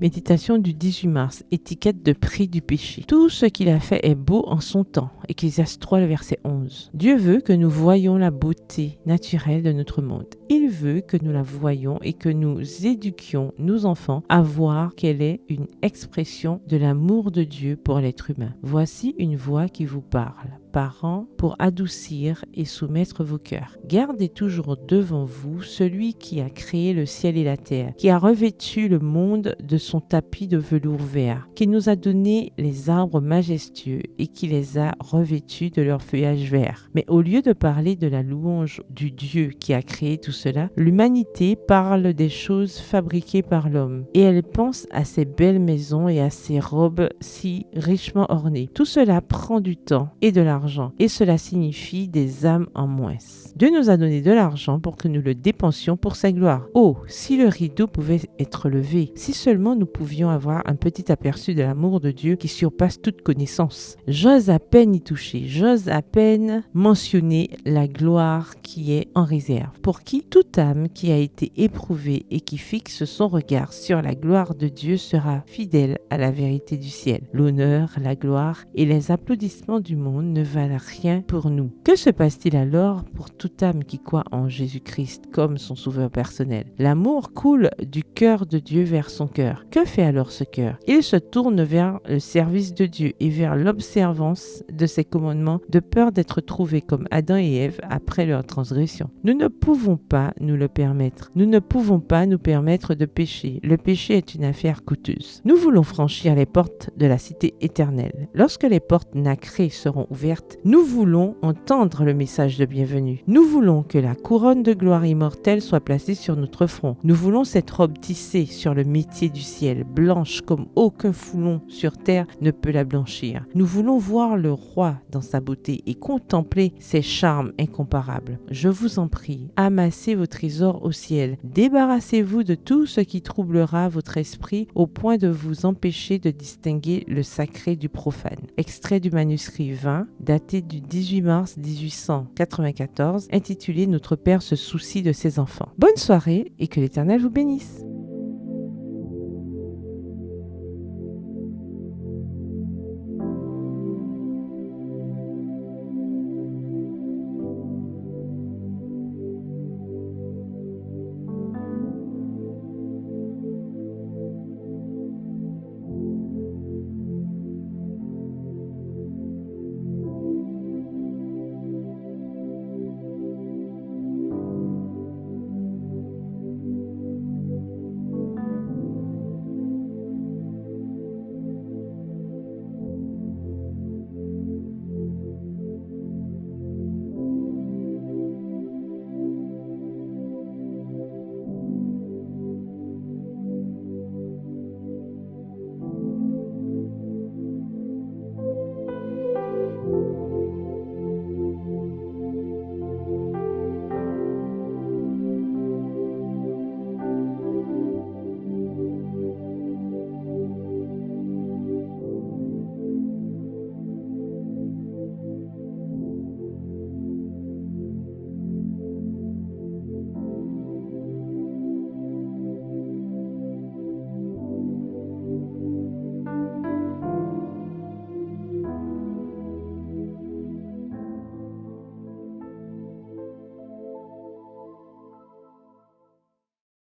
Méditation du 18 mars, étiquette de prix du péché. Tout ce qu'il a fait est beau en son temps. Ecclésiaste 3, le verset 11. Dieu veut que nous voyions la beauté naturelle de notre monde. Il veut que nous la voyions et que nous éduquions nos enfants à voir qu'elle est une expression de l'amour de Dieu pour l'être humain. Voici une voix qui vous parle. Parents, pour adoucir et soumettre vos cœurs. Gardez toujours devant vous celui qui a créé le ciel et la terre, qui a revêtu le monde de son tapis de velours vert, qui nous a donné les arbres majestueux et qui les a revêtus de leur feuillage vert. Mais au lieu de parler de la louange du Dieu qui a créé tout cela, l'humanité parle des choses fabriquées par l'homme et elle pense à ses belles maisons et à ses robes si richement ornées. Tout cela prend du temps et de l'argent et cela signifie des âmes en moins. Dieu nous a donné de l'argent pour que nous le dépensions pour sa gloire. Oh, si le rideau pouvait être levé, si seulement nous pouvions avoir un petit aperçu de l'amour de Dieu qui surpasse toute connaissance. J'ose à peine y toucher, j'ose à peine mentionner la gloire qui est en réserve. Pour qui toute âme qui a été éprouvée et qui fixe son regard sur la gloire de Dieu sera fidèle à la vérité du ciel. L'honneur, la gloire et les applaudissements du monde ne valent rien pour nous. Que se passe-t-il alors pour toute âme qui croit en Jésus-Christ comme son sauveur personnel? L'amour coule du cœur de Dieu vers son cœur. Que fait alors ce cœur? Il se tourne vers le service de Dieu et vers l'observance de ses commandements de peur d'être trouvés comme Adam et Ève après leur transgression. Nous ne pouvons pas nous le permettre. Nous ne pouvons pas nous permettre de pécher. Le péché est une affaire coûteuse. Nous voulons franchir les portes de la cité éternelle. Lorsque les portes nacrées seront ouvertes, nous voulons entendre le message de bienvenue. Nous voulons que la couronne de gloire immortelle soit placée sur notre front. Nous voulons cette robe tissée sur le métier du ciel, blanche comme aucun foulon sur terre ne peut la blanchir. Nous voulons voir le roi dans sa beauté et contempler ses charmes incomparables. Je vous en prie, amassez vos trésors au ciel. Débarrassez-vous de tout ce qui troublera votre esprit au point de vous empêcher de distinguer le sacré du profane. Extrait du manuscrit 20, daté du 18 mars 1894, intitulé « Notre Père se soucie de ses enfants ». Bonne soirée et que l'Éternel vous bénisse.